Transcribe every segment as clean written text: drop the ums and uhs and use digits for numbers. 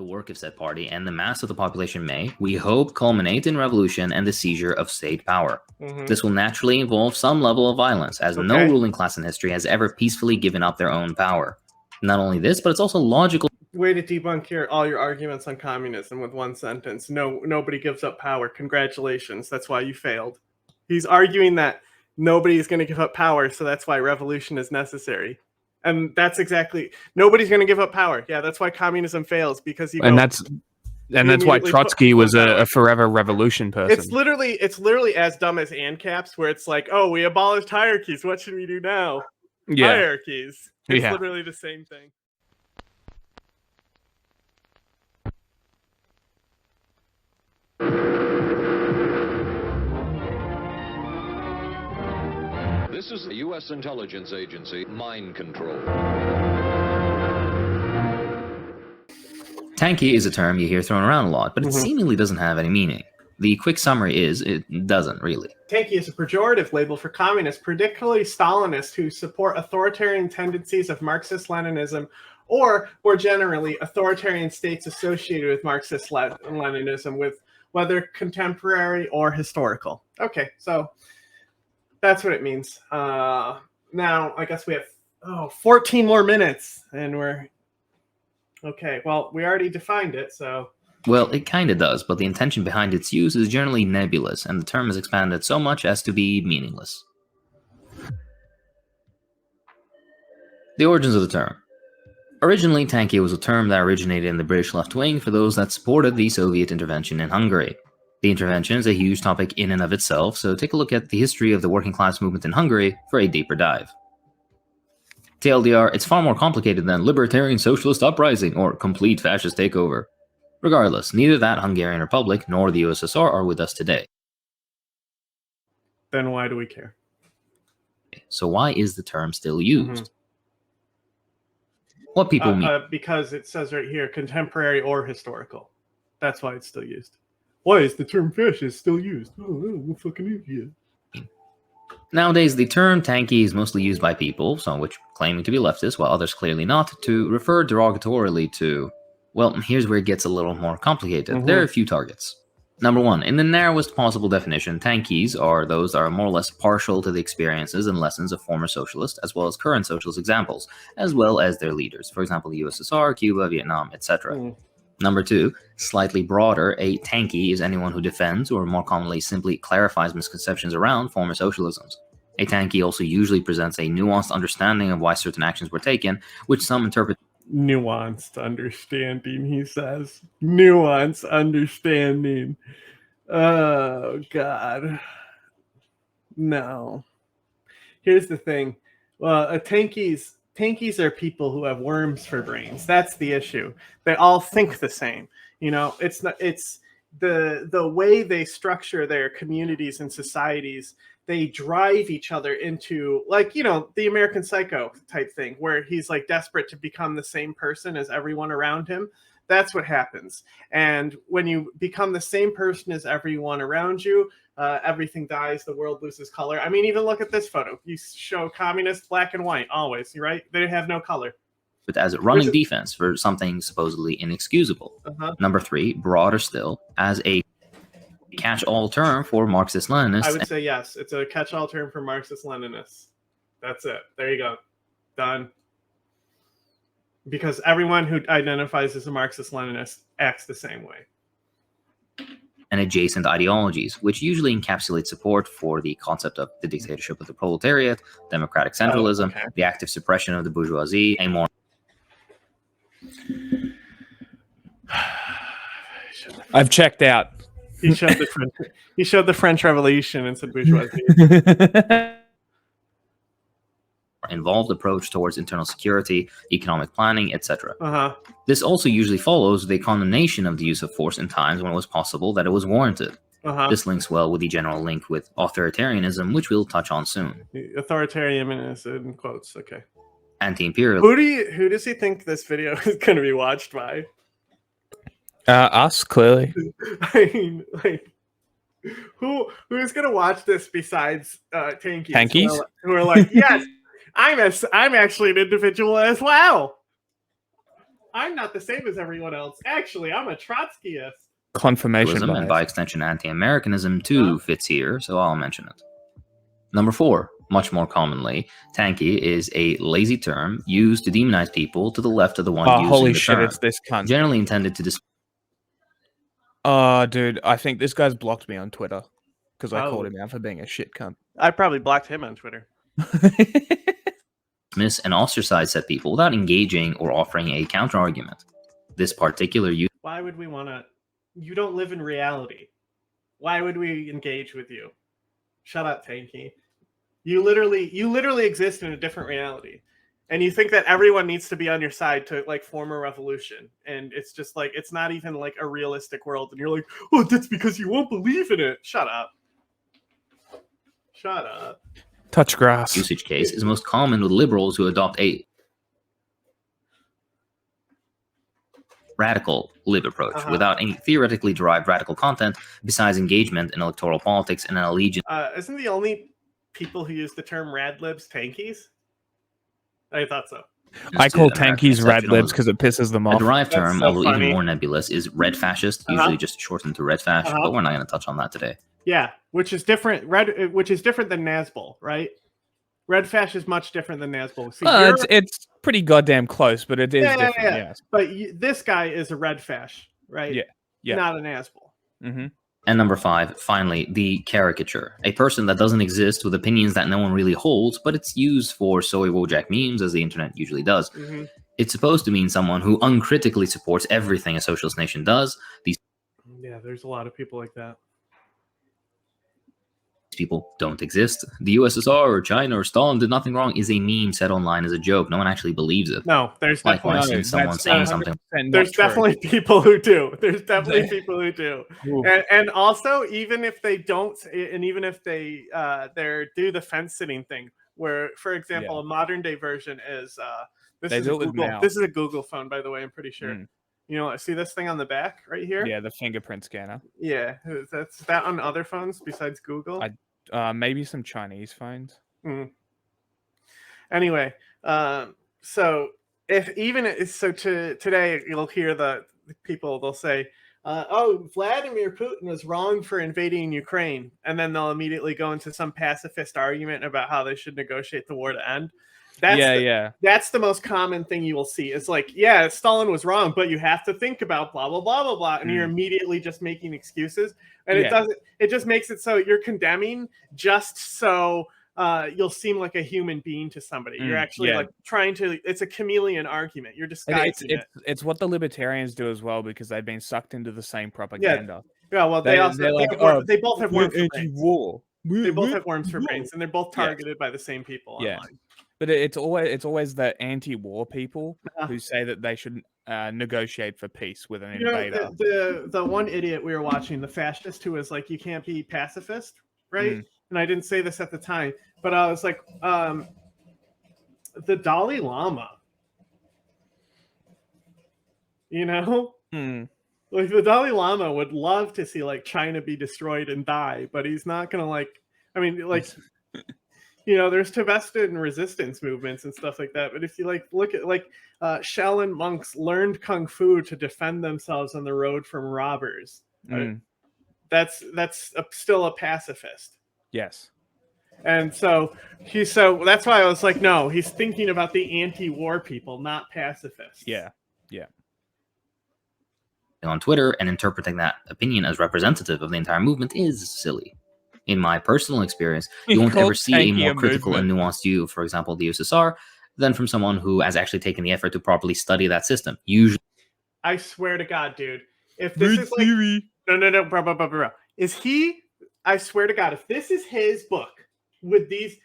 The work of said party and the mass of the population may, we hope, culminate in revolution and the seizure of state power. This will naturally involve some level of violence, as no ruling class in history has ever peacefully given up their own power. Not only this, but it's also logical. Way to debunk all your arguments on communism with one sentence. No, nobody gives up power. Congratulations. That's why you failed. He's arguing that nobody is going to give up power, so that's why revolution is necessary. And that's exactly, nobody's going to give up power. Yeah, that's why communism fails, because that's why Trotsky was a forever revolution person. It's literally as dumb as ANCAPs, where it's like, oh, we abolished hierarchies. What should we do now? Yeah. Hierarchies. It's literally the same thing. This is the U.S. intelligence agency, mind control. Tankie is a term you hear thrown around a lot, but it seemingly doesn't have any meaning. The quick summary is, it doesn't really. Tankie is a pejorative label for communists, particularly Stalinists, who support authoritarian tendencies of Marxist-Leninism, or, more generally, authoritarian states associated with Marxist-Leninism, whether contemporary or historical. Okay, so that's what it means. Now, I guess we have 14 more minutes, and we're... Okay, well, we already defined it, so... Well, it kinda does, but the intention behind its use is generally nebulous, and the term is expanded so much as to be meaningless. The origins of the term. Originally, tankie was a term that originated in the British left wing for those that supported the Soviet intervention in Hungary. The intervention is a huge topic in and of itself, so take a look at the history of the working class movement in Hungary for a deeper dive. TLDR, it's far more complicated than libertarian socialist uprising or complete fascist takeover. Regardless, neither that Hungarian Republic nor the USSR are with us today. Then why do we care? So why is the term still used? What people mean? Because it says right here, contemporary or historical. That's why it's still used. Why is the term fascist still used? Oh, I'm a fucking idiot. Nowadays, the term tankie is mostly used by people, some of which claiming to be leftist, while others clearly not, to refer derogatorily to... Well, here's where it gets a little more complicated. There are a few targets. Number one, in the narrowest possible definition, tankies are those that are more or less partial to the experiences and lessons of former socialist, as well as current socialist examples, as well as their leaders. For example, the USSR, Cuba, Vietnam, etc. Number two, slightly broader, a tankie is anyone who defends, or more commonly simply clarifies misconceptions around former socialisms. A tankie also usually presents a nuanced understanding of why certain actions were taken, which some interpret... Nuanced understanding, he says. Nuanced understanding. Oh, God. No. Here's the thing. Well, tankies are people who have worms for brains. That's the issue. They all think the same. You know, it's the way they structure their communities and societies. They drive each other into, like, you know, the American Psycho type thing, where he's like desperate to become the same person as everyone around him. That's what happens. And when you become the same person as everyone around you, everything dies, the world loses color. I mean, even look at this photo. You show communists black and white, always, right? They have no color. But as a running defense for something supposedly inexcusable. Number three, broader still, as a catch-all term for Marxist-Leninists. I would say yes. It's a catch-all term for Marxist-Leninists. That's it. There you go. Done. Because everyone who identifies as a Marxist-Leninist acts the same way. And adjacent ideologies, which usually encapsulate support for the concept of the dictatorship of the proletariat, democratic centralism, the active suppression of the bourgeoisie, a more... I've checked out. He showed the French Revolution and said bourgeoisie. Involved approach towards internal security, economic planning, etc. This also usually follows the condemnation of the use of force in times when it was possible that it was warranted. This links well with the general link with authoritarianism, which we'll touch on soon. Authoritarianism is in quotes. Okay. Anti-imperialism. Who does he think this video is going to be watched by? Us, clearly. I mean, like, who's gonna watch this besides tankies? Tankies? Who are like, yes, I'm actually an individual as well. I'm not the same as everyone else. Actually, I'm a Trotskyist. Confirmation and by bias. extension anti-Americanism too fits here, so I'll mention it. Number 4, much more commonly, tankie is a lazy term used to demonize people to the left of the one using Holy the shit, term. it's this cunt. Generally intended to Dude, I think this guy's blocked me on Twitter because I called Oh. him out for being a shit cunt. I probably blocked him on Twitter. dismiss and ostracize said people without engaging or offering a counter-argument. This particular use Why would we want to? You don't live in reality. Why would we engage with you? Shut up, Tanky. You literally exist in a different reality, and you think that everyone needs to be on your side to like form a revolution, and it's just like it's not even like a realistic world, and you're like, oh, that's because you won't believe in it. Shut up. Shut up. Touch grass. usage case is most common with liberals who adopt a radical lib approach without any theoretically derived radical content besides engagement in electoral politics and an allegiance. Isn't the only people who use the term rad libs tankies? I thought so. I call American tankies rad libs exceptionalism. because it pisses them A off. derived That's term, so although funny. even more nebulous, is red fascist, usually just shortened to red fash, but we're not going to touch on that today. Yeah, which is different. Which is different than Nazbol, right? Red fash is much different than Nazbol. See, It's pretty goddamn close, but it is different. yeah. Yes. But this guy is a red fash, right? Yeah. Not an Nazbol. Mm-hmm. And number 5, finally, the caricature. A person that doesn't exist with opinions that no one really holds, but it's used for soy Wojak memes, as the internet usually does. Mm-hmm. It's supposed to mean someone who uncritically supports everything a socialist nation does. These There's a lot of people like that. people don't exist. The USSR or China or Stalin did nothing wrong is a meme said online as a joke. No one actually believes it. No, there's Likewise, definitely someone saying something. there's definitely people who do. There's definitely people who do. And also, even if they don't, and even if they do the fence sitting thing, where, for example, a modern day version is this is a Google phone, by the way. I'm pretty sure. You know, see this thing on the back right here? Yeah, the fingerprint scanner. Yeah, that's that on other phones besides Google. Maybe some Chinese phones. Anyway, so today you'll hear the people, they'll say, "Oh, Vladimir Putin was wrong for invading Ukraine," and then they'll immediately go into some pacifist argument about how they should negotiate the war to end. That's the most common thing you will see. It's like, yeah, Stalin was wrong, but you have to think about blah blah blah blah blah, and you're immediately just making excuses, and it just makes it so you're condemning just so you'll seem like a human being to somebody. You're actually like trying to. It's a chameleon argument. You're disguising it. It's what the libertarians do as well, because they've been sucked into the same propaganda. Yeah. Well, they both have worms for brains. War. They both have worms for brains, and they're both targeted by the same people online. But it's always the anti-war people who say that they should negotiate for peace with an invader. The one idiot we were watching, the fascist, who was like, "You can't be pacifist," right? And I didn't say this at the time, but I was like, the Dalai Lama, you know, like the Dalai Lama would love to see like China be destroyed and die, but he's not gonna like. I mean, like. You know, there's Tibetan resistance movements and stuff like that. But if you like look at like Shaolin monks learned kung fu to defend themselves on the road from robbers. Right? That's still a pacifist. Yes. And so that's why I was like, no, he's thinking about the anti-war people, not pacifists. Yeah. On Twitter and interpreting that opinion as representative of the entire movement is silly. In my personal experience, you won't ever see a more critical and nuanced view, for example, the USSR, than from someone who has actually taken the effort to properly study that system. Usually, I swear to God, dude, if this is like no, bro, is he? I swear to God, if this is his book with these,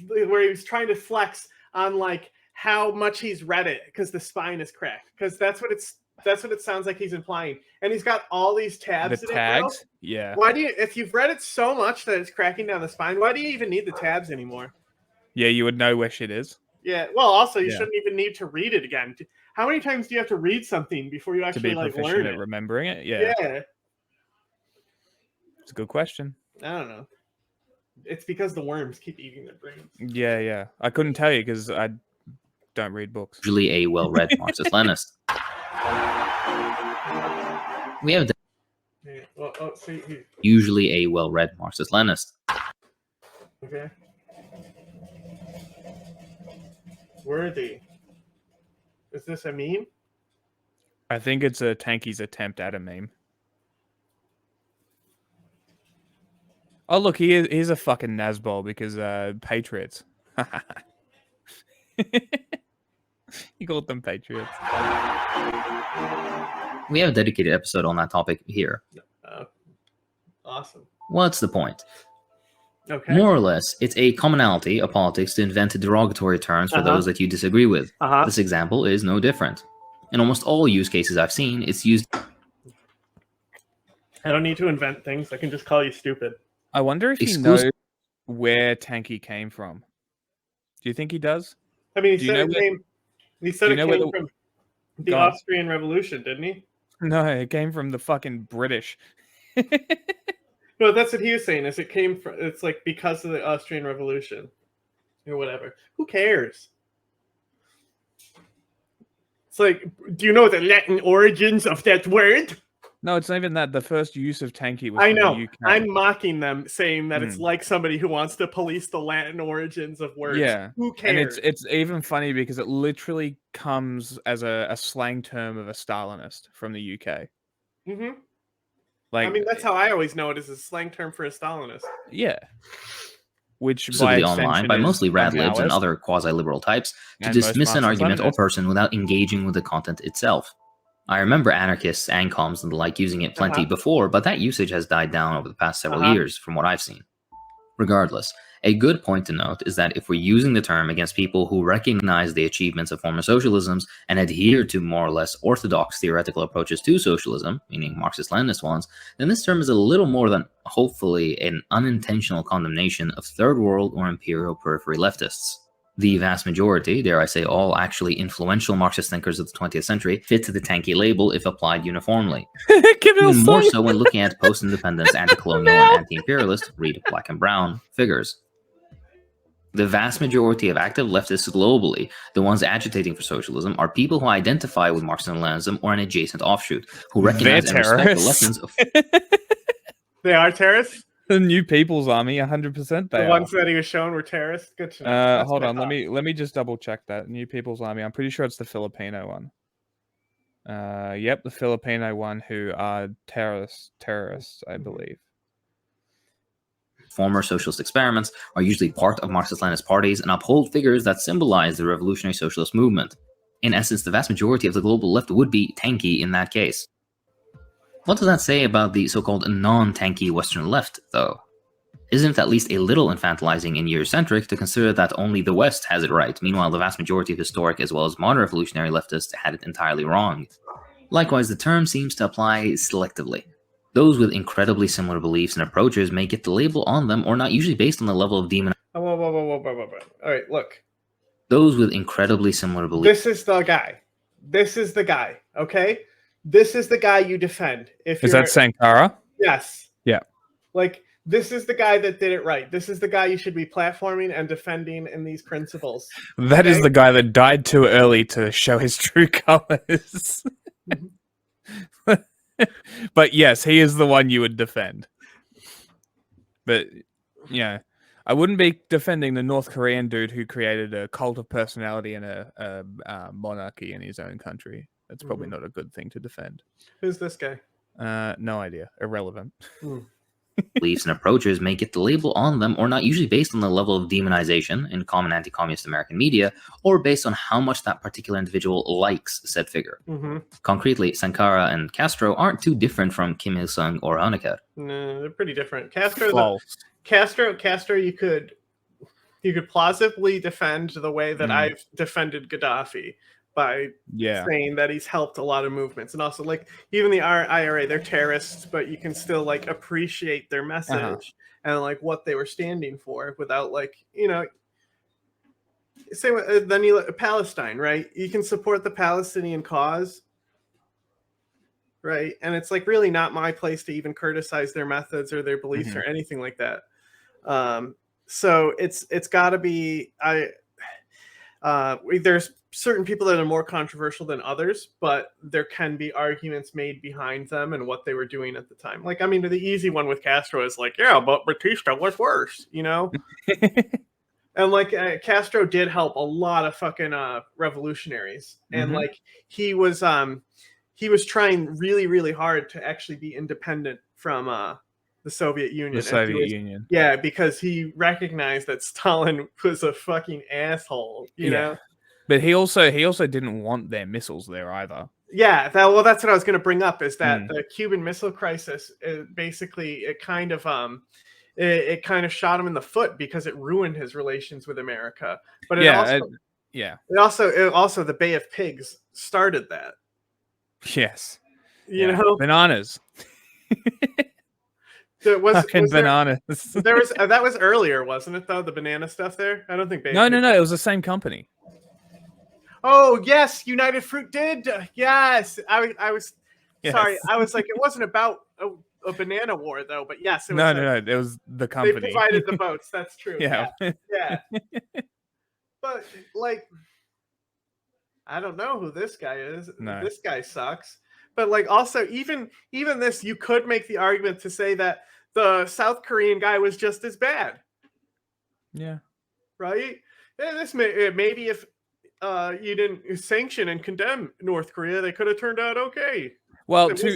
where he was trying to flex on like how much he's read it because the spine is cracked, because that's what it sounds like he's implying. And he's got all these tabs. The tags? Yeah. Why do you, if you've read it so much that it's cracking down the spine, why do you even need the tabs anymore? Yeah, you would know where shit is. Yeah. Well, also, you shouldn't even need to read it again. How many times do you have to read something before you actually like learn it? Remembering it? Yeah. It's a good question. I don't know. It's because the worms keep eating their brains. Yeah. I couldn't tell you because I don't read books. Usually a well-read Marxist-Leninist. We have usually a well-read Marxist-Leninist. Okay. Worthy. Is this a meme? I think it's a Tankies attempt at a meme. Oh, look, he's a fucking Nazbol because Patriots. He called them Patriots. We have a dedicated episode on that topic here. Awesome. What's the point? Okay. More or less, it's a commonality of politics to invent derogatory terms for those that you disagree with. This example is no different. In almost all use cases I've seen, it's used... I don't need to invent things. I can just call you stupid. I wonder if he knows where tankie came from. Do you think he does? I mean, he said it came from the Austrian Revolution, didn't he? No, it came from the fucking British. No, that's what he was saying. Is it came from? It's like because of the Austrian Revolution, or whatever. Who cares? It's like, do you know the Latin origins of that word? No, it's not even that. The first use of tankie was I from know. the UK. I'm mocking them, saying that it's like somebody who wants to police the Latin origins of words. Yeah. Who cares? And it's even funny because it literally comes as a slang term of a Stalinist from the UK. Mm-hmm. Like, I mean, that's how I always know it is a slang term for a Stalinist. Yeah. Which by online by mostly rad-libs and other quasi-liberal types to dismiss an argument or person without engaging with the content itself. I remember anarchists, ancoms, and the like using it plenty before, but that usage has died down over the past several years, from what I've seen. Regardless, a good point to note is that if we're using the term against people who recognize the achievements of former socialisms and adhere to more or less orthodox theoretical approaches to socialism, meaning Marxist-Leninist ones, then this term is a little more than, hopefully, an unintentional condemnation of third world or imperial periphery leftists. The vast majority, dare I say all actually influential Marxist thinkers of the 20th century, fit the tankie label if applied uniformly. Even more so when looking at post-independence, anti-colonial, and anti-imperialist, read black and brown, figures. The vast majority of active leftists globally, the ones agitating for socialism, are people who identify with Marxism and Leninism or an adjacent offshoot, who recognize and respect the lessons of... They are terrorists? The New People's Army, 100% they The ones that he was shown were terrorists? Good to know. Hold on, let me just double check that. New People's Army, I'm pretty sure it's the Filipino one. Yep, the Filipino one who are terrorists, I believe. Former socialist experiments are usually part of Marxist-Leninist parties and uphold figures that symbolize the revolutionary socialist movement. In essence, the vast majority of the global left would be tankie in that case. What does that say about the so-called non-tankie Western left, though? Isn't it at least a little infantilizing and Eurocentric to consider that only the West has it right, meanwhile the vast majority of historic as well as modern revolutionary leftists had it entirely wrong? Likewise, the term seems to apply selectively. Those with incredibly similar beliefs and approaches may get the label on them or not usually based on the level of demon. Whoa. Alright, look. Those with incredibly similar beliefs. This is the guy. This is the guy, okay? This is the guy you defend. Is that Sankara? Yes. Yeah. Like, this is the guy that did it right. This is the guy you should be platforming and defending in these principles. That is the guy that died too early to show his true colors. But yes, he is the one you would defend. But yeah, I wouldn't be defending the North Korean dude who created a cult of personality and a monarchy in his own country. That's probably not a good thing to defend. Who's this guy? No idea. Irrelevant. Beliefs and approaches may get the label on them or not usually based on the level of demonization in common anti-communist American media or based on how much that particular individual likes said figure. Concretely, Sankara and Castro aren't too different from Kim Il-sung or Honecker. No, they're pretty different. Castro, you could plausibly defend the way that I've defended Gaddafi by saying that he's helped a lot of movements. And also, like, even the IRA, they're terrorists, but you can still, like, appreciate their message and, like, what they were standing for without, like, you know, same with, then you look at Palestine, right? You can support the Palestinian cause, right? And it's, like, really not my place to even criticize their methods or their beliefs or anything like that. So it's got to be, there's certain people that are more controversial than others, but there can be arguments made behind them and what they were doing at the time. Like, I mean, the easy one with Castro is like, yeah, but Batista was worse, you know? And like Castro did help a lot of fucking revolutionaries, and like he was trying really, really hard to actually be independent from the Soviet Union. The Soviet Union. Yeah, because he recognized that Stalin was a fucking asshole, you know? But he also didn't want their missiles there either. Yeah, that's what I was going to bring up, is that the Cuban Missile Crisis, it kind of shot him in the foot because it ruined his relations with America. But also the Bay of Pigs started that. Yes. You know, bananas. Bananas. That was earlier, wasn't it? Though the banana stuff there. I don't think. No. It was the same company. Oh yes, United Fruit did. Yes, I was sorry. I was like, it wasn't about a banana war though. But yes, it was. No. It was the company. They provided the boats. That's true. Yeah. But like, I don't know who this guy is. No. This guy sucks. But like, also, even this, you could make the argument to say that the South Korean guy was just as bad. Yeah. Right. And maybe if you didn't sanction and condemn North Korea, they could have turned out okay. Well, to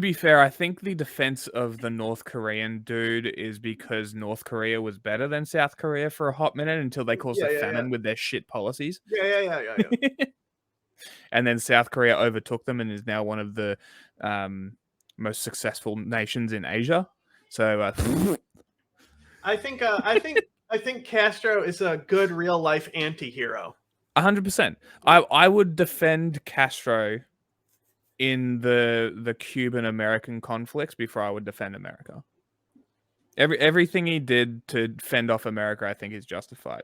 be fair, I think the defense of the North Korean dude is because North Korea was better than South Korea for a hot minute until they caused a famine with their shit policies. Yeah. And then South Korea overtook them and is now one of the most successful nations in Asia. So I think Castro is a good real life anti-hero. 100%. I would defend Castro in the Cuban American conflicts before I would defend America. Everything he did to fend off America, I think, is justified,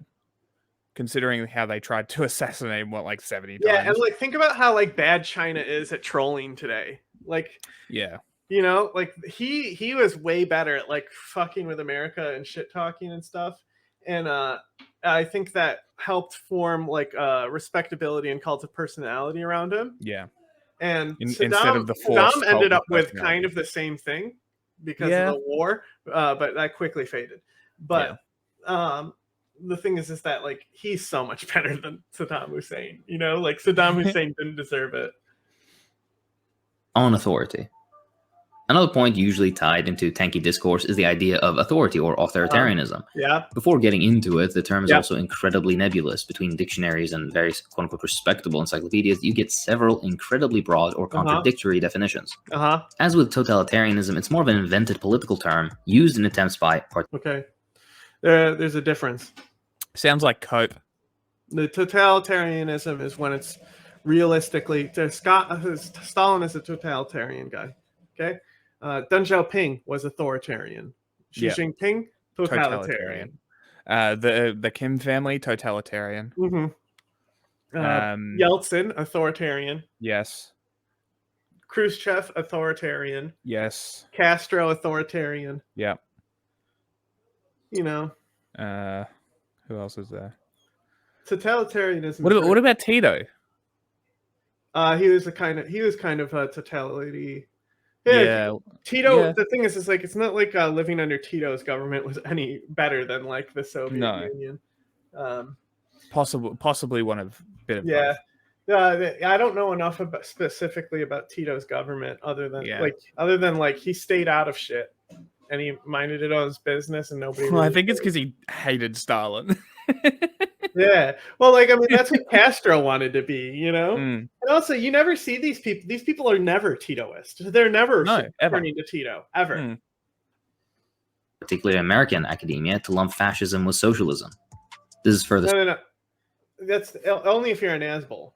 considering how they tried to assassinate him, 70 times. Yeah, and like, think about how bad China is at trolling today. Like, yeah, you know, like he was way better at fucking with America and shit talking and stuff. And I think that helped form respectability and cult of personality around him. Yeah. And instead of the Saddam ended up with kind of the same thing because of the war, but that quickly faded. But the thing is that he's so much better than Saddam Hussein. You know, Saddam Hussein didn't deserve it. On authority. Another point usually tied into tankie discourse is the idea of authority or authoritarianism. Before getting into it, the term is also incredibly nebulous. Between dictionaries and various quote-unquote respectable encyclopedias, you get several incredibly broad or contradictory definitions. As with totalitarianism, it's more of an invented political term used in attempts by... There's a difference. Sounds like cope. The totalitarianism is when it's realistically... Stalin is a totalitarian guy. Okay? Deng Xiaoping was authoritarian. Xi Jinping, totalitarian. The Kim family, totalitarian. Yeltsin, authoritarian. Yes. Khrushchev, authoritarian. Yes. Castro, authoritarian. Yeah. You know. Who else is there? Totalitarianism. What about Tito? He was kind of a totality. Yeah, Tito. Yeah. The thing is it's not like living under Tito's government was any better than the Soviet Union. Possibly one of bit of both. I don't know enough specifically about Tito's government other than he stayed out of shit and he minded it on his business and nobody. Well, I think it's because he hated Stalin. Yeah. Well, that's what Castro wanted to be, you know? And also, you never see these people. These people are never Titoist. They're never turning to Tito, ever. Particularly American academia, to lump fascism with socialism. This is further... No. That's only if you're an asshole.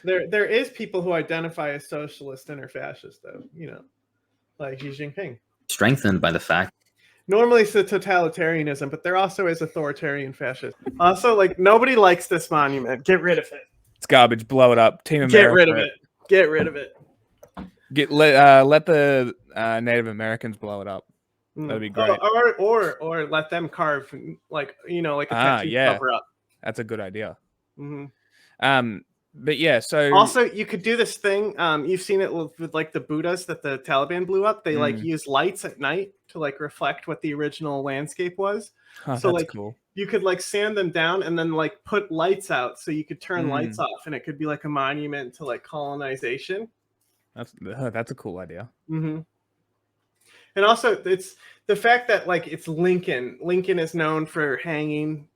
There is people who identify as socialist and are fascist, though, you know, like Xi Jinping. Strengthened by the fact... Normally it's a totalitarianism, but there also is authoritarian fascism. Also, nobody likes this monument. Get rid of it. It's garbage. Blow it up. Team America. Get rid of it. Get rid of it. Let the Native Americans blow it up. That'd be great. Or let them carve like like a tattoo cover up. That's a good idea. Mm-hmm. But yeah, so also you could do this thing. You've seen it with like the Buddhas that the Taliban blew up. They like use lights at night to like reflect what the original landscape was. So that's like cool. you could like sand them down and then like put lights out, so you could turn lights off, and it could be like a monument to like colonization. That's a cool idea. Mm-hmm. And also, it's the fact that like it's Lincoln. Lincoln is known for hanging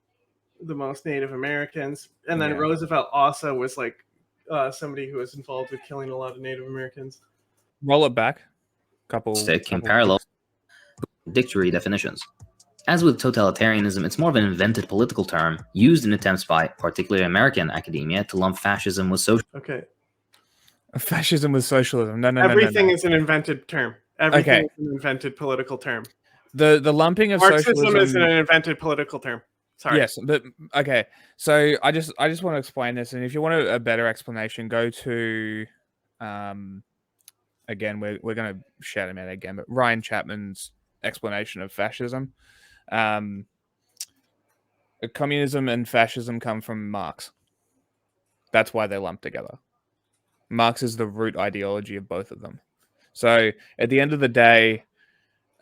the most Native Americans, and then Roosevelt also was like somebody who was involved with killing a lot of Native Americans. Roll it back. In parallel contradictory definitions. As with totalitarianism, it's more of an invented political term used in attempts by particularly American academia to lump fascism with socialism. Okay. Fascism with socialism. No. Everything is an invented term. Everything is an invented political term. The lumping of Marxism socialism is an invented political term. Sorry. Yes, but okay. So I just want to explain this, and if you want a better explanation, go to, again, we're going to shout him out again, but Ryan Chapman's explanation of fascism. Communism and fascism come from Marx. That's why they're lumped together. Marx is the root ideology of both of them. So at the end of the day,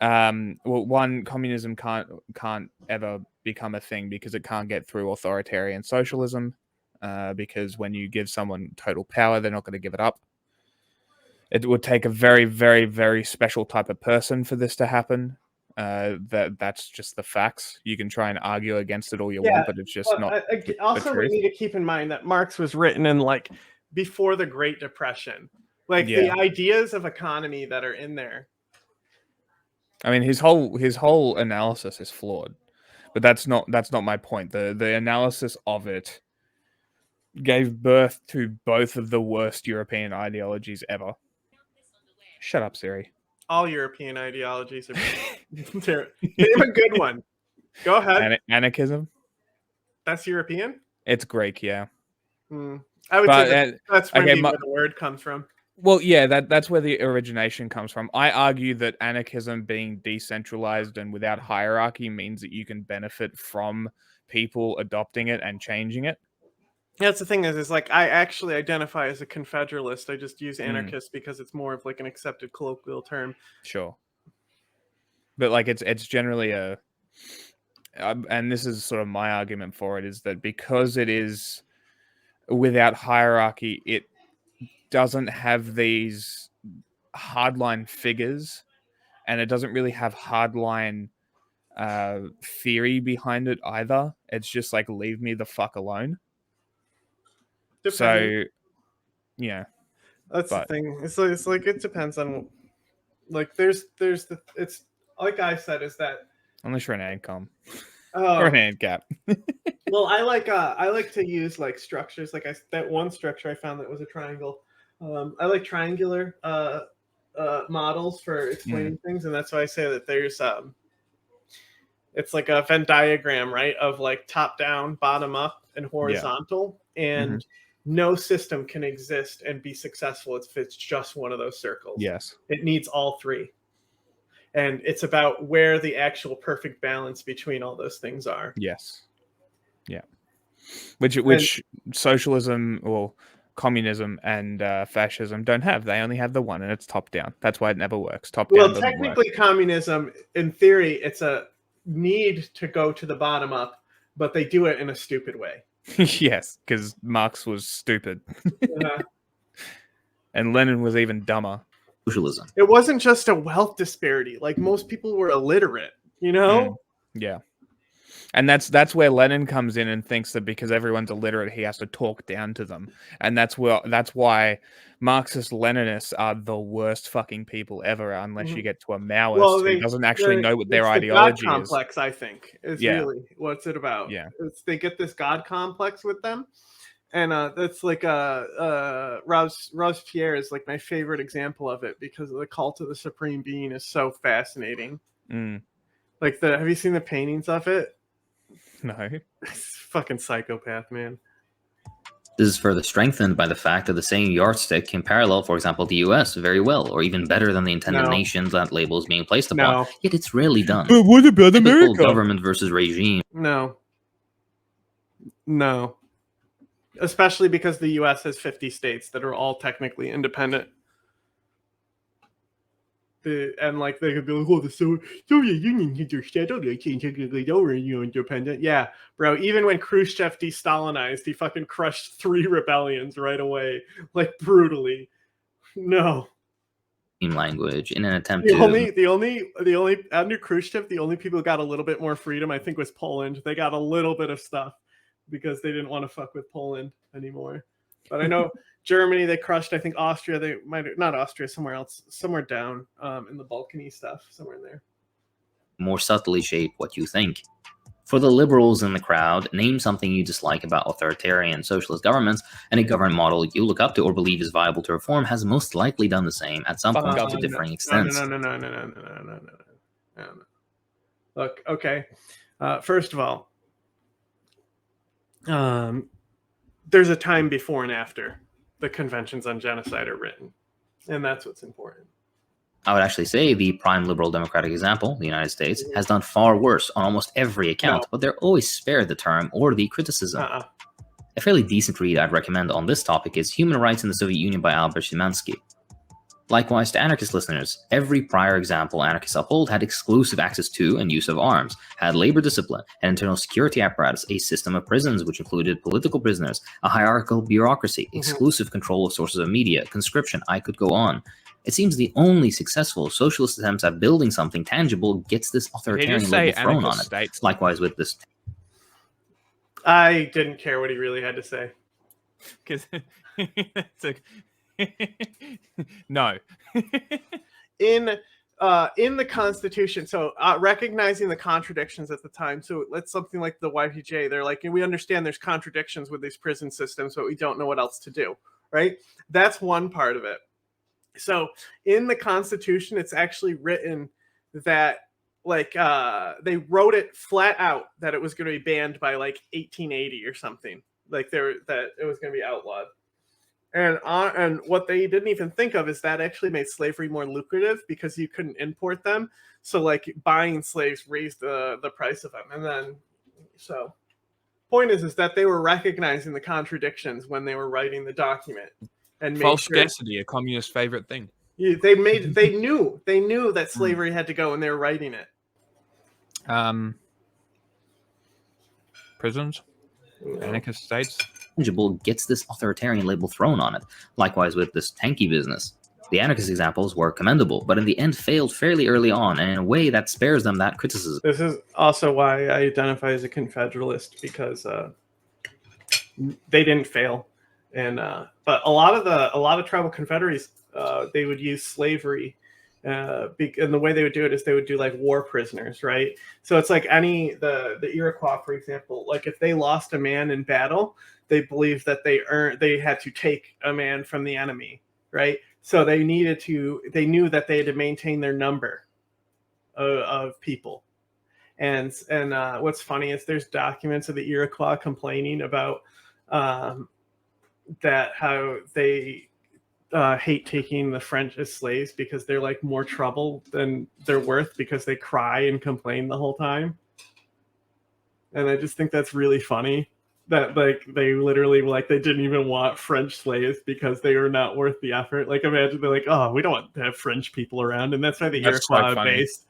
communism can't ever become a thing because it can't get through authoritarian socialism. Because when you give someone total power, they're not going to give it up. It would take a very, very, very special type of person for this to happen. That's just the facts. You can try and argue against it all you want, but it's just not. Also, we need to keep in mind that Marx was written in like before the Great Depression. Like the ideas of economy that are in there. I mean, his whole analysis is flawed, but that's not my point. The analysis of it gave birth to both of the worst European ideologies ever. Shut up, Siri. All European ideologies are name a good one. Go ahead. Anarchism. That's European? It's Greek, yeah. I would say that's where the word comes from. Well, yeah, that's where the origination comes from. I argue that anarchism being decentralized and without hierarchy means that you can benefit from people adopting it and changing it. That's the thing is like I actually identify as a confederalist. I just use anarchist because it's more of like an accepted colloquial term. Sure. But like it's generally and this is sort of my argument for it, is that because it is without hierarchy, it doesn't have these hardline figures, and it doesn't really have hardline theory behind it either. It's just like, leave me the fuck alone. So, yeah, that's the thing. It's like it depends on, like it's like I said, is that unless you're an ANCOM or an ANCAP. Well, I like to use like structures. Like that one structure I found that was a triangle. I like triangular models for explaining things, and that's why I say that there's it's like a Venn diagram, right, of like top down, bottom up, and horizontal, and no system can exist and be successful if it's just one of those circles. Yes, it needs all three, and it's about where the actual perfect balance between all those things are. Yes, yeah, which socialism or communism and fascism don't have. They only have the one, and it's top down. That's why it never works. Top down. Well, technically, communism, in theory, it's a need to go to the bottom up, but they do it in a stupid way. Yes, because Marx was stupid. And Lenin was even dumber. Socialism. It wasn't just a wealth disparity. Like, most people were illiterate, you know? Yeah. And that's where Lenin comes in and thinks that because everyone's illiterate, he has to talk down to them. And that's why Marxist Leninists are the worst fucking people ever, unless you get to a Maoist who doesn't actually know what their ideology God complex, I think, is really what's it about. Yeah. They get this God complex with them. And that's like Robespierre is like my favorite example of it, because the cult of the supreme being is so fascinating. Like have you seen the paintings of it? No. It's fucking psychopath, man. This is further strengthened by the fact that the same yardstick can parallel, for example, the US very well, or even better than the intended No. nations that label is being placed upon. No. Yet it's rarely done. But what about Typical America? government versus regime. No. No. Especially because the US has 50 states that are all technically independent. And like they could be like, oh, the Soviet Union can just settle their change technically over independent. Yeah, bro. Even when Khrushchev de-Stalinized, he fucking crushed 3 rebellions right away, like brutally. No. Language in an attempt The to only under Khrushchev, the only people who got a little bit more freedom, I think, was Poland. They got a little bit of stuff because they didn't want to fuck with Poland anymore. But I know Germany, they crushed, I think Austria, they might not Austria, somewhere else, somewhere down in the Balkany stuff, somewhere in there. more subtly shape what you think. For the liberals in the crowd, name something you dislike about authoritarian socialist governments, and a government model you look up to or believe is viable to reform has most likely done the same at some point to differing extents. No. Look, okay. First of all, there's a time before and after the conventions on genocide are written, and that's what's important. I would actually say the prime liberal democratic example, the United States, has done far worse on almost every account, but they're always spared the term or the criticism. A fairly decent read I'd recommend on this topic is Human Rights in the Soviet Union by Albert Szymanski. Likewise, to anarchist listeners, every prior example anarchists uphold had exclusive access to and use of arms, had labor discipline, an internal security apparatus, a system of prisons which included political prisoners, a hierarchical bureaucracy, exclusive control of sources of media, conscription. I could go on. It seems the only successful socialist attempts at building something tangible gets this authoritarian label thrown on it. States? Likewise with this. I didn't care what he really had to say. Because no. In the Constitution, so recognizing the contradictions at the time, so let's something like the YPJ, they're like, we understand there's contradictions with these prison systems, but we don't know what else to do, right? That's one part of it. So in the Constitution, it's actually written that like they wrote it flat out that it was going to be banned by like 1880 or something, like that it was going to be outlawed. And what they didn't even think of is that actually made slavery more lucrative because you couldn't import them. So like buying slaves raised the price of them. And then so point is that they were recognizing the contradictions when they were writing the document. And false scarcity, a communist favorite thing. Yeah, they knew that slavery had to go when they were writing it. Prisons, anarchist states. Tangible gets this authoritarian label thrown on it. Likewise with this tankie business. The anarchist examples were commendable, but in the end failed fairly early on, and in a way that spares them that criticism. This is also why I identify as a Confederalist, because they didn't fail. And but a lot of tribal confederacies, they would use slavery, and the way they would do it is they would do like war prisoners, right? So it's like the Iroquois, for example, like if they lost a man in battle, they believed that they had to take a man from the enemy, right? So they knew that they had to maintain their number of people. And what's funny is there's documents of the Iroquois complaining about that how they hate taking the French as slaves because they're like more trouble than they're worth because they cry and complain the whole time. And I just think that's really funny that like they literally like they didn't even want French slaves because they were not worth the effort. Like imagine they're like, oh, we don't want to have French people around, and that's why the Iroquois are based.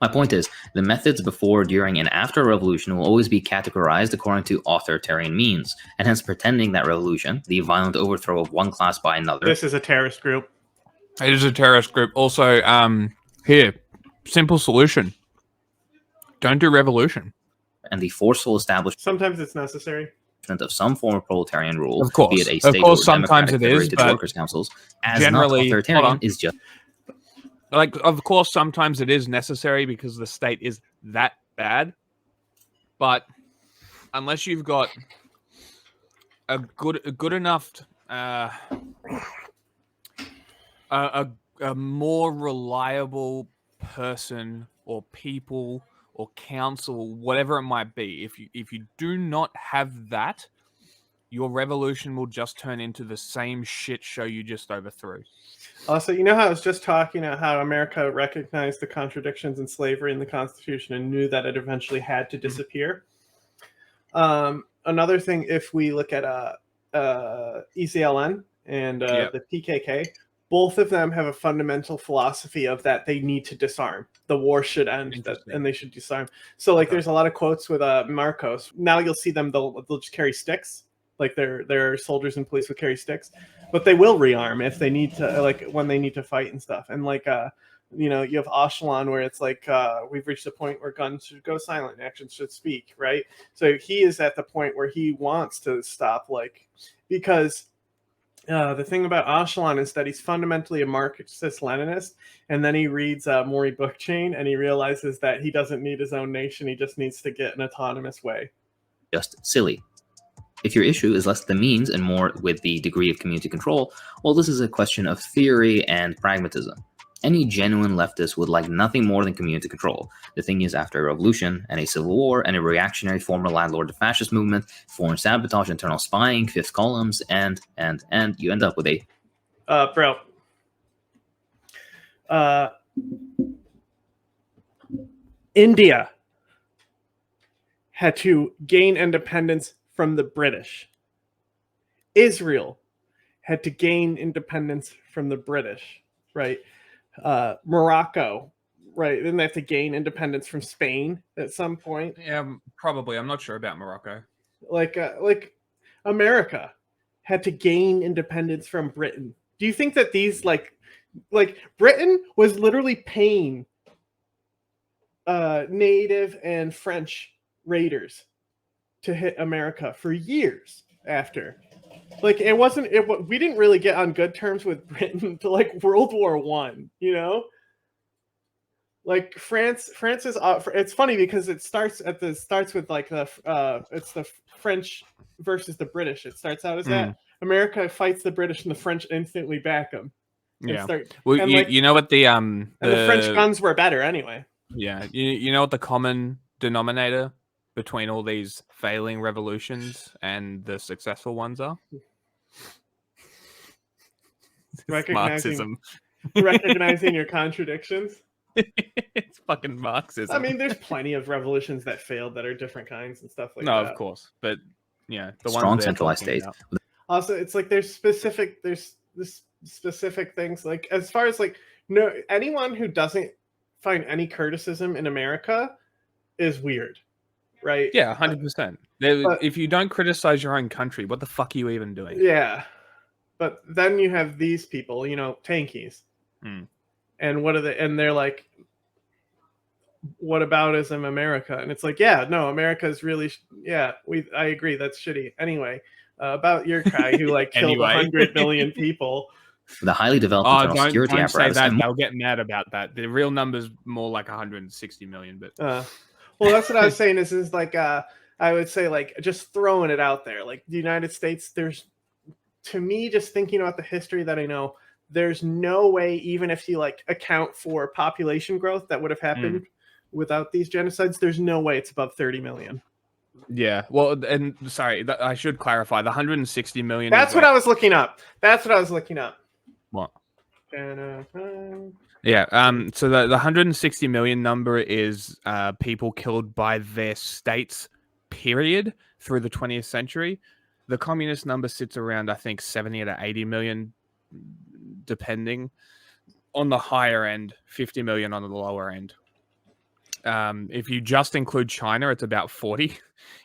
My point is, the methods before, during, and after a revolution will always be categorized according to authoritarian means, and hence pretending that revolution, the violent overthrow of one class by another... This is a terrorist group. It is a terrorist group. Also, here, simple solution. Don't do revolution. And the forceful establishment... Sometimes it's necessary. ...of some form of proletarian rule, of course. be it a state of course, or sometimes democratic it is, but workers' councils, as generally, not authoritarian, is just... Like, of course, sometimes it is necessary because the state is that bad. But unless you've got a good enough, a more reliable person or people or council, whatever it might be. If you do not have that, your revolution will just turn into the same shit show you just overthrew. Also, you know how I was just talking about how America recognized the contradictions in slavery in the Constitution and knew that it eventually had to disappear? Another thing, if we look at ECLN and the PKK, both of them have a fundamental philosophy of that they need to disarm. The war should end, and they should disarm. So, like, there's a lot of quotes with Marcos. Now you'll see them; they'll just carry sticks. Like their soldiers and police would carry sticks, but they will rearm if they need to, like when they need to fight and stuff. And like you know, you have Echelon where it's like we've reached a point where guns should go silent, actions should speak, right? So he is at the point where he wants to stop, like, because the thing about Echelon is that he's fundamentally a Marxist-Leninist, and then he reads Maury Bookchain and he realizes that he doesn't need his own nation; he just needs to get an autonomous way. Just silly. If your issue is less the means and more with the degree of community control, well, this is a question of theory and pragmatism. Any genuine leftist would like nothing more than community control. The thing is, after a revolution and a civil war and a reactionary former landlord to fascist movement, foreign sabotage, internal spying, fifth columns, and you end up with a... India had to gain independence from the British. Israel had to gain independence from the British, right? Morocco, right? Didn't they have to gain independence from Spain at some point? Yeah, probably. I'm not sure about Morocco. Like America had to gain independence from Britain. Do you think that these like Britain was literally paying native and French raiders to hit America for years after? Like, we didn't really get on good terms with Britain to like World War I, you know? Like France is it's funny because it starts with like it's the French versus the British. It starts out as that. America fights the British and the French instantly back them. Yeah. You know what the French guns were better anyway. Yeah. You know what the common denominator between all these failing revolutions and the successful ones are? Marxism. Recognizing your contradictions. It's fucking Marxism. I mean, there's plenty of revolutions that failed that are different kinds and stuff like that. No, of course, but yeah, the strong centralized states. Also, it's like there's specific things, like as far as like anyone who doesn't find any criticism in America is weird, right? Yeah, 100%. If you don't criticize your own country, what the fuck are you even doing? Yeah, but then you have these people, you know, tankies. And what are they? And they're like, "What aboutism, America?" And it's like, "Yeah, no, America is really, I agree, that's shitty." Anyway, about your guy who like killed 100 million people. The highly developed internal security don't apparatus. Say that. They'll get mad about that. The real number's more like 160 million. But well, that's what I was saying. Is like I would say, like, just throwing it out there, like the United States. There's, to me, just thinking about the history that I know, there's no way, even if you like account for population growth that would have happened without these genocides, there's no way it's above 30 million. Yeah. Well, and sorry, I should clarify. The 160 million. That's what I was looking up. What? Yeah. So the 160 million number is people killed by their states, period, through the 20th century. The communist number sits around, I think, 70 to 80 million, depending on the higher end, 50 million on the lower end. If you just include China, it's about 40.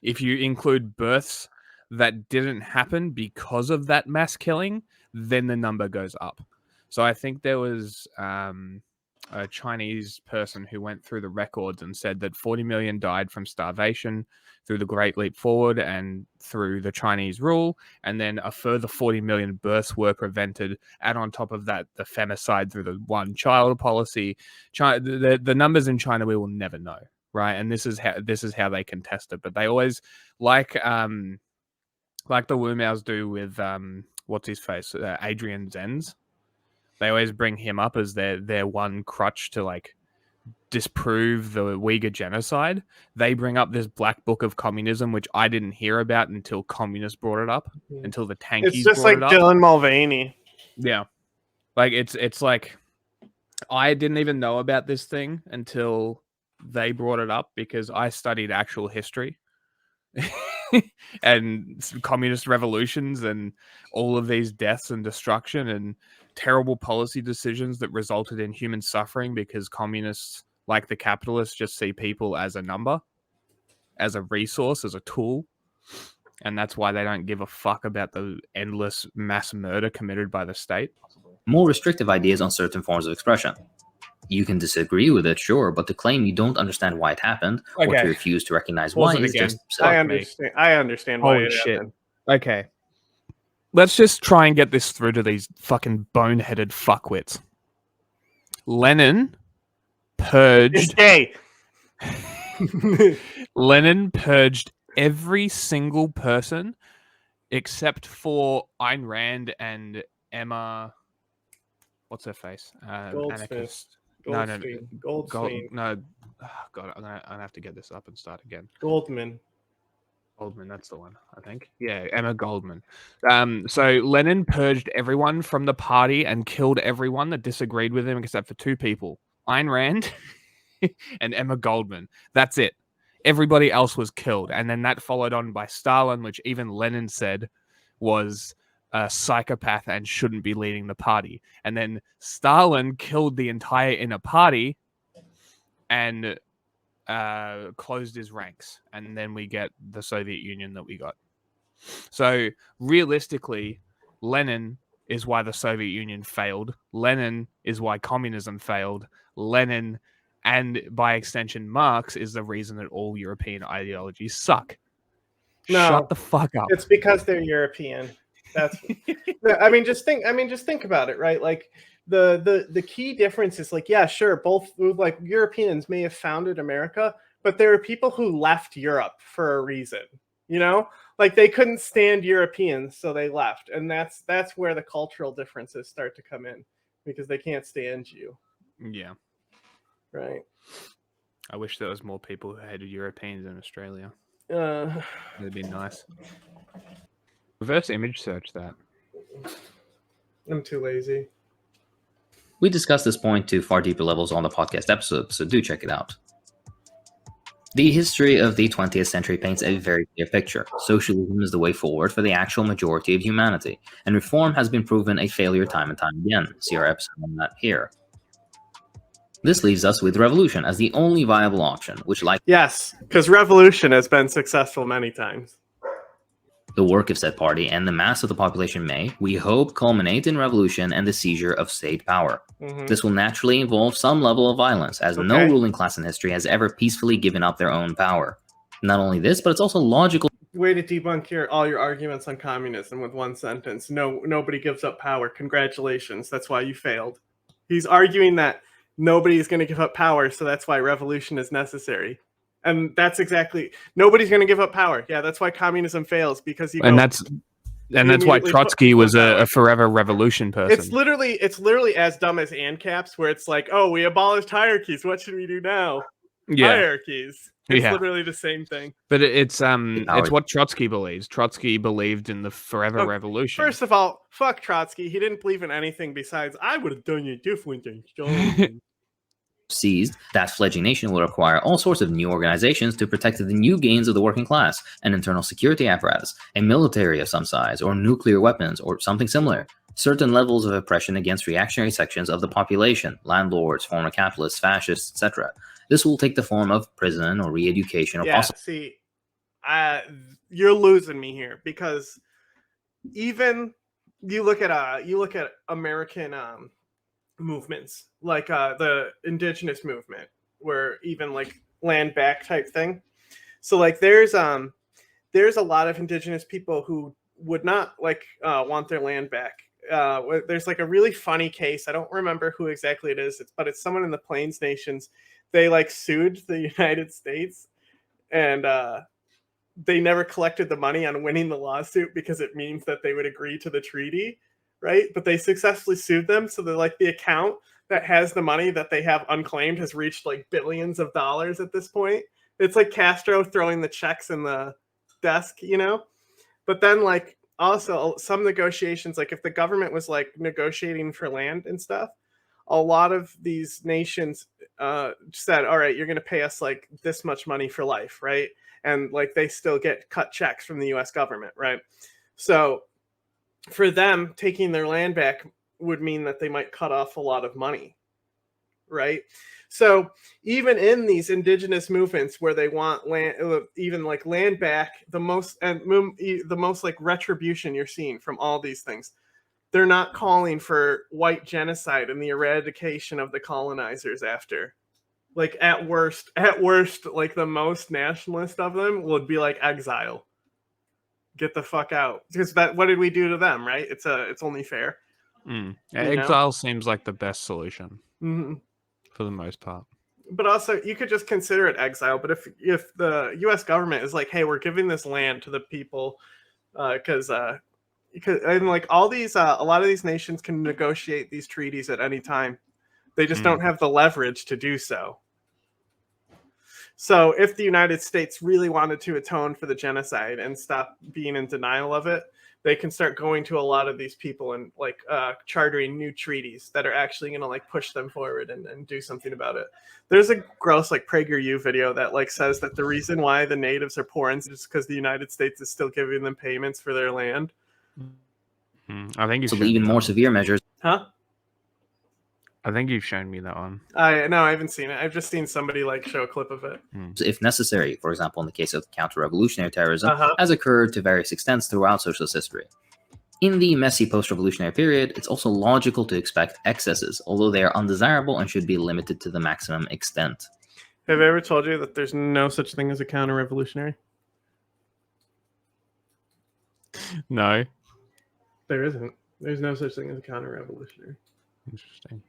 If you include births that didn't happen because of that mass killing, then the number goes up. So I think there was a Chinese person who went through the records and said that 40 million died from starvation through the Great Leap Forward and through the Chinese rule, and then a further 40 million births were prevented. And on top of that, the femicide through the one-child policy. China, the numbers in China we will never know, right? And this is how they contest it. But they always like the Wu Maos do with what's his face, Adrian Zenz. They always bring him up as their one crutch to like disprove the Uyghur genocide, they bring up this black book of communism, which I didn't hear about until communists brought it up, until the Tankies It's just brought like it up. Dylan Mulvaney. Yeah. Like it's like I didn't even know about this thing until they brought it up because I studied actual history and communist revolutions and all of these deaths and destruction and terrible policy decisions that resulted in human suffering because communists, like the capitalists, just see people as a number, as a resource, as a tool. And that's why they don't give a fuck about the endless mass murder committed by the state. More restrictive ideas on certain forms of expression. You can disagree with it, sure, but to claim you don't understand why it happened or to Okay. refuse to recognize Pause why it is again. just silly. I understand why Holy it shit. happened. Okay. Let's just try and get this through to these fucking boneheaded fuckwits. Lenin It's purged gay. Lenin purged every single person except for Ayn Rand and Emma. What's her face? Anarchist. Goldstein. Goldstein. No. Oh, God, I'm gonna have to get this up and start again. Goldman. Goldman, that's the one, I think. Yeah, Emma Goldman. So Lenin purged everyone from the party and killed everyone that disagreed with him except for two people, Ayn Rand and Emma Goldman. That's it. Everybody else was killed. And then that followed on by Stalin, which even Lenin said was a psychopath and shouldn't be leading the party. And then Stalin killed the entire inner party and closed his ranks, and then we get the Soviet Union that we got. So realistically, Lenin is why the Soviet Union failed. Lenin is why communism failed. Lenin, and by extension Marx, is the reason that all European ideologies suck. No, Shut the fuck up. It's because they're European. That's just think about it, right? Like the key difference is like, yeah, sure, both like Europeans may have founded America, but there are people who left Europe for a reason, you know? Like they couldn't stand Europeans, so they left. And that's where the cultural differences start to come in, because they can't stand you. Yeah. Right. I wish there was more people who hated Europeans in Australia. Uh, It'd be nice. Reverse image search that. I'm too lazy. We discussed this point to far deeper levels on the podcast episode, so do check it out. The history of the 20th century paints a very clear picture. Socialism is the way forward for the actual majority of humanity, and reform has been proven a failure time and time again. See our episode on that here. This leaves us with revolution as the only viable option, which, like Yes, because revolution has been successful many times. the work of said party and the mass of the population may, we hope, culminate in revolution and the seizure of state power. This will naturally involve some level of violence, as no ruling class in history has ever peacefully given up their own power. Not only this, but it's also logical. Way to debunk all your arguments on communism with one sentence. No, nobody gives up power. Congratulations. That's why you failed. He's arguing that nobody is going to give up power, so that's why revolution is necessary. And that's exactly, nobody's going to give up power. Yeah, that's why communism fails, because that's why Trotsky was a forever revolution person. It's literally as dumb as ANCAPs, where it's like, oh, we abolished hierarchies. What should we do now? Yeah. Hierarchies. It's literally the same thing. But it's what Trotsky believes. Trotsky believed in the forever revolution. First of all, fuck Trotsky. He didn't believe in anything besides, I would have done it differently. Seized, that fledgling nation will require all sorts of new organizations to protect the new gains of the working class, an internal security apparatus, a military of some size, or nuclear weapons, or something similar. Certain levels of oppression against reactionary sections of the population, landlords, former capitalists, fascists, etc. This will take the form of prison or re-education, or see, you're losing me here, because even you look at American movements like the indigenous movement, where even like land back type thing. So like there's a lot of indigenous people who would not want their land back. There's like a really funny case. I don't remember who exactly it is, but it's someone in the Plains Nations. They like sued the United States, and they never collected the money on winning the lawsuit, because it means that they would agree to the treaty, right? But they successfully sued them, so they're like, the account that has the money that they have unclaimed has reached like billions of dollars at this point. It's like Castro throwing the checks in the desk, you know? But then like also some negotiations, like if the government was like negotiating for land and stuff, a lot of these nations said, all right, you're going to pay us like this much money for life, right? And like they still get cut checks from the US government, right? So for them, taking their land back would mean that they might cut off a lot of money, right? So even in these indigenous movements where they want land, even like land back, the most like retribution you're seeing from all these things, they're not calling for white genocide and the eradication of the colonizers after. Like at worst, like the most nationalist of them would be like exile. Get the fuck out. Because what did we do to them, right? It's only fair. Exile seems like the best solution for the most part. But also, you could just consider it exile. But if the U.S. government is like, hey, we're giving this land to the people, because and like all these, a lot of these nations can negotiate these treaties at any time. They just don't have the leverage to do so. So if the United States really wanted to atone for the genocide and stop being in denial of it, they can start going to a lot of these people and like chartering new treaties that are actually going to like push them forward and do something about it. There's a gross like PragerU video that like says that the reason why the natives are poor is just because the United States is still giving them payments for their land. I think So even more severe measures. Huh? I think you've shown me that one. No, I haven't seen it. I've just seen somebody like show a clip of it. If necessary, for example, in the case of counter-revolutionary terrorism, has occurred to various extents throughout socialist history. In the messy post-revolutionary period, it's also logical to expect excesses, although they are undesirable and should be limited to the maximum extent. Have I ever told you that there's no such thing as a counter-revolutionary? No. There isn't. There's no such thing as a counter-revolutionary. Interesting.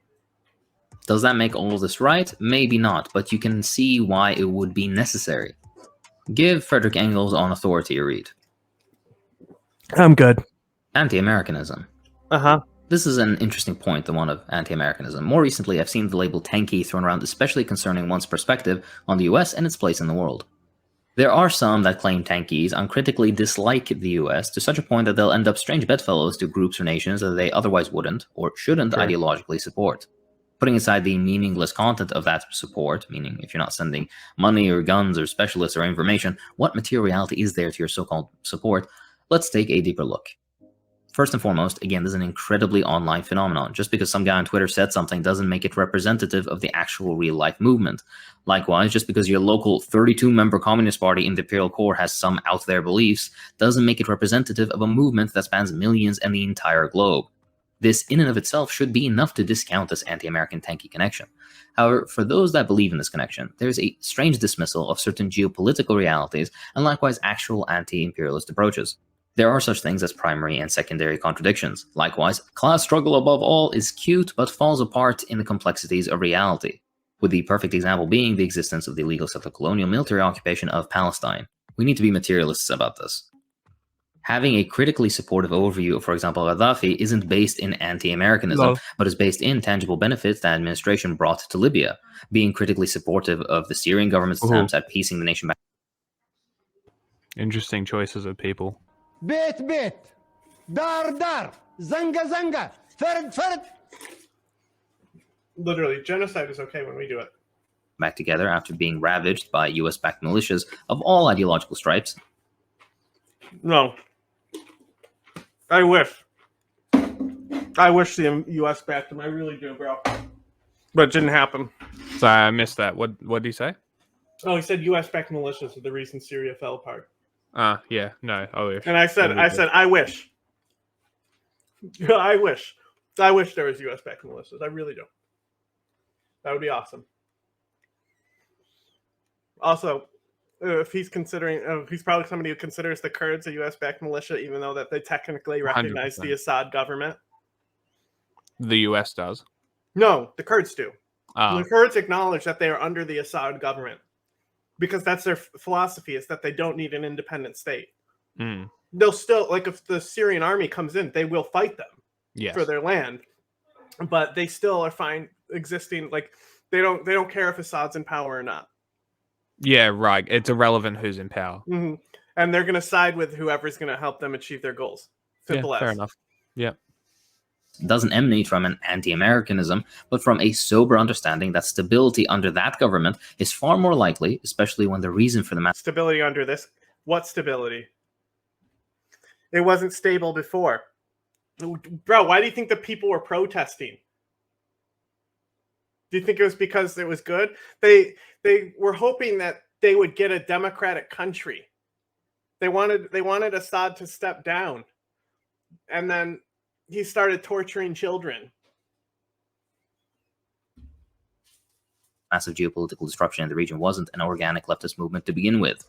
Does that make all of this right? Maybe not, but you can see why it would be necessary. Give Frederick Engels on Authority a read. I'm good. Anti-Americanism. This is an interesting point, the one of anti-Americanism. More recently, I've seen the label tankie thrown around, especially concerning one's perspective on the US and its place in the world. There are some that claim tankies uncritically dislike the US to such a point that they'll end up strange bedfellows to groups or nations that they otherwise wouldn't or shouldn't ideologically support. Putting aside the meaningless content of that support, meaning if you're not sending money or guns or specialists or information, what materiality is there to your so-called support? Let's take a deeper look. First and foremost, again, this is an incredibly online phenomenon. Just because some guy on Twitter said something doesn't make it representative of the actual real-life movement. Likewise, just because your local 32-member Communist Party in the Imperial Core has some out-there beliefs doesn't make it representative of a movement that spans millions and the entire globe. This in and of itself should be enough to discount this anti-American tankie connection. However, for those that believe in this connection, there is a strange dismissal of certain geopolitical realities and likewise actual anti-imperialist approaches. There are such things as primary and secondary contradictions. Likewise, class struggle above all is cute but falls apart in the complexities of reality, with the perfect example being the existence of the illegal settler colonial military occupation of Palestine. We need to be materialists about this. Having a critically supportive overview of, for example, Gaddafi isn't based in anti-Americanism, but is based in tangible benefits that administration brought to Libya, being critically supportive of the Syrian government's attempts at piecing the nation back. Interesting choices of people. بيت بيت دار دار زنقة زنقة فرد فرد. Literally, genocide is okay when we do it. Back together after being ravaged by US-backed militias of all ideological stripes. No. I wish the U.S. backed him. I really do, bro. But it didn't happen. Sorry, I missed that. What did he say? Oh, he said U.S. backed militias are the reason Syria fell apart. Yeah, no, I wish. And I said, I wish. I wish there was U.S. backed militias. I really do. That would be awesome. Also, if he's considering, he's probably somebody who considers the Kurds a U.S.-backed militia, even though that they technically recognize 100%. the Assad government. The U.S. does. No, the Kurds do. The Kurds acknowledge that they are under the Assad government because that's their philosophy, is that they don't need an independent state. They'll still, like if the Syrian army comes in, they will fight them for their land, but they still are fine existing. Like they don't care if Assad's in power or not. Yeah, right. It's irrelevant who's in power. Mm-hmm. And they're going to side with whoever's going to help them achieve their goals. Simple as. Fair enough. Yeah. Doesn't emanate from an anti-Americanism, but from a sober understanding that stability under that government is far more likely, especially when the reason for the stability under this. What stability? It wasn't stable before. Bro, why do you think the people were protesting? Do you think it was because it was good? They were hoping that they would get a democratic country. They wanted Assad to step down. And then he started torturing children. massive geopolitical disruption in the region wasn't an organic leftist movement to begin with.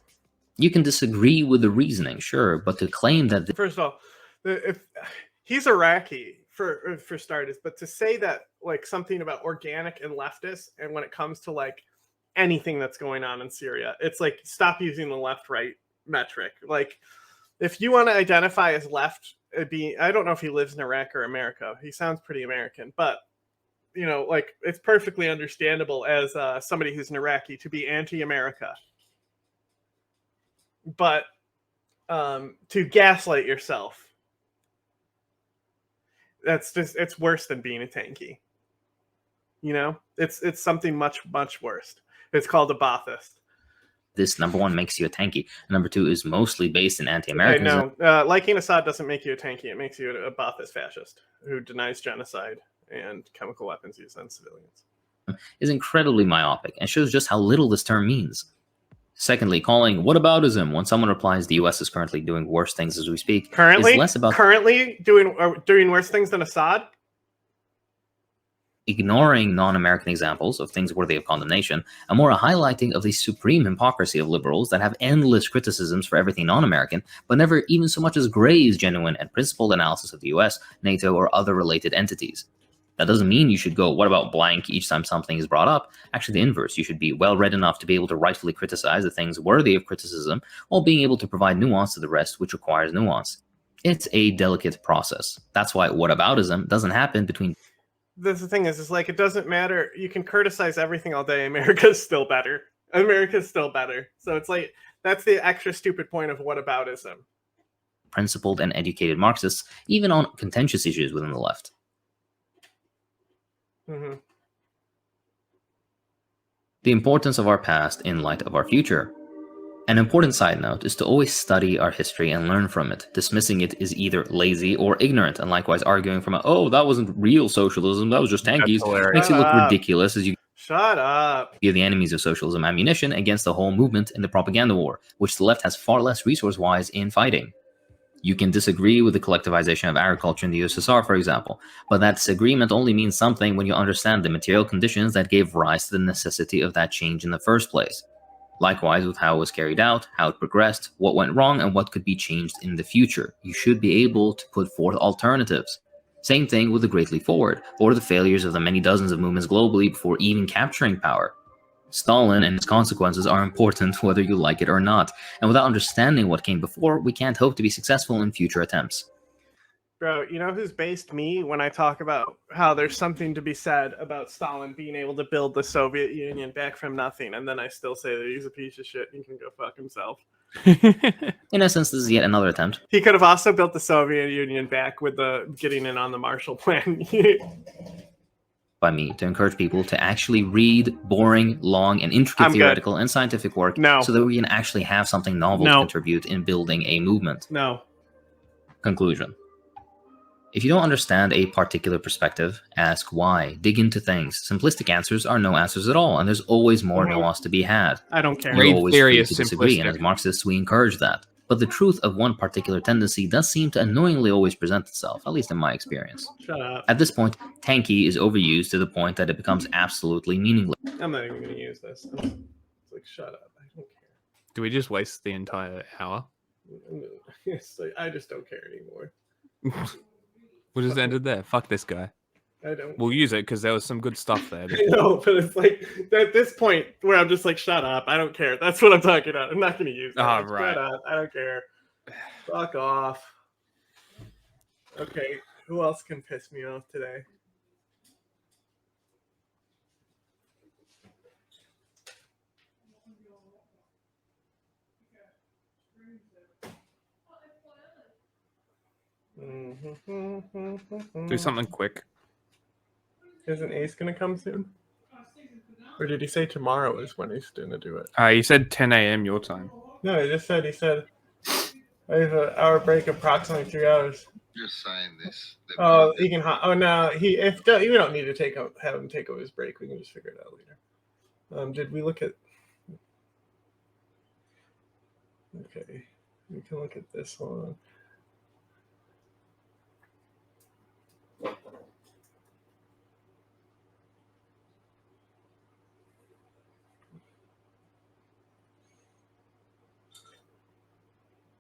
You can disagree with the reasoning, sure, but to claim that... First of all, if he's Iraqi, for starters, but to say that like something about organic and leftist, and when it comes to like anything that's going on in Syria, it's like stop using the left-right metric. Like if you want to identify as left, I don't know if he lives in Iraq or America. He sounds pretty American, but you know, like it's perfectly understandable as somebody who's an Iraqi to be anti-America. But to gaslight yourself, it's worse than being a tankie. You know, it's something much worse. It's called a Ba'athist. This, number one, makes you a tankie. Number two is mostly based in anti-Americanism. No, liking Assad doesn't make you a tankie. It makes you a Ba'athist fascist who denies genocide and chemical weapons use on civilians. Is incredibly myopic and shows just how little this term means. Secondly, calling whataboutism when someone replies the US is currently doing worse things as we speak currently is less about doing worse things than Assad. Ignoring non-American examples of things worthy of condemnation, and more a highlighting of the supreme hypocrisy of liberals that have endless criticisms for everything non-American, but never even so much as graze genuine and principled analysis of the US, NATO, or other related entities. That doesn't mean you should go, what about blank, each time something is brought up. Actually, the inverse. You should be well-read enough to be able to rightfully criticize the things worthy of criticism, while being able to provide nuance to the rest, which requires nuance. It's a delicate process. That's why whataboutism doesn't happen between... The thing is like, it doesn't matter. You can criticize everything all day. America's still better. America's still better. So it's like, that's the extra stupid point of whataboutism. Principled and educated Marxists, even on contentious issues within the left. Mm-hmm. The importance of our past in light of our future. An important side note is to always study our history and learn from it. Dismissing it is either lazy or ignorant, and likewise arguing from oh, that wasn't real socialism, that was just tankies, makes it look ridiculous as you give the enemies of socialism ammunition against the whole movement in the propaganda war, which the left has far less resource-wise in fighting. You can disagree with the collectivization of agriculture in the USSR, for example, but that disagreement only means something when you understand the material conditions that gave rise to the necessity of that change in the first place. Likewise with how it was carried out, how it progressed, what went wrong, and what could be changed in the future. You should be able to put forth alternatives. Same thing with the Great Leap Forward, or the failures of the many dozens of movements globally before even capturing power. Stalin and its consequences are important whether you like it or not, and without understanding what came before, we can't hope to be successful in future attempts. Bro, you know who's based me when I talk about how there's something to be said about Stalin being able to build the Soviet Union back from nothing, and then I still say that he's a piece of shit and he can go fuck himself. In essence, this is yet another attempt. He could have also built the Soviet Union back with the getting in on the Marshall Plan. By me to encourage people to actually read boring, long, and intricate theoretical and scientific work so that we can actually have something novel to contribute in building a movement. Conclusion. If you don't understand a particular perspective, ask why. Dig into things. Simplistic answers are no answers at all, and there's always more nuance to be had. I don't care. You're always free to disagree, and as Marxists, we encourage that. But the truth of one particular tendency does seem to annoyingly always present itself, at least in my experience. Shut up. At this point, tankie is overused to the point that it becomes absolutely meaningless. I'm not even going to use this. It's like, shut up. I don't care. Do we just waste the entire hour? It's like, I just don't care anymore. We'll just end it there. Fuck this guy. I don't. We'll use it because there was some good stuff there. No, but it's like at this point where I'm just like, shut up. I don't care. That's what I'm talking about. I'm not going to use it. Oh, right. Shut up. I don't care. Fuck off. Okay. Who else can piss me off today? Do something quick. Isn't Ace gonna come soon? Or did he say tomorrow is when he's gonna do it? You said 10 a.m. your time. No, he said I have an hour break, approximately 3 hours. Just saying this. Oh, he can. Oh no, we don't need to have him take over his break. We can just figure it out later. Did we look at? Okay, we can look at this one.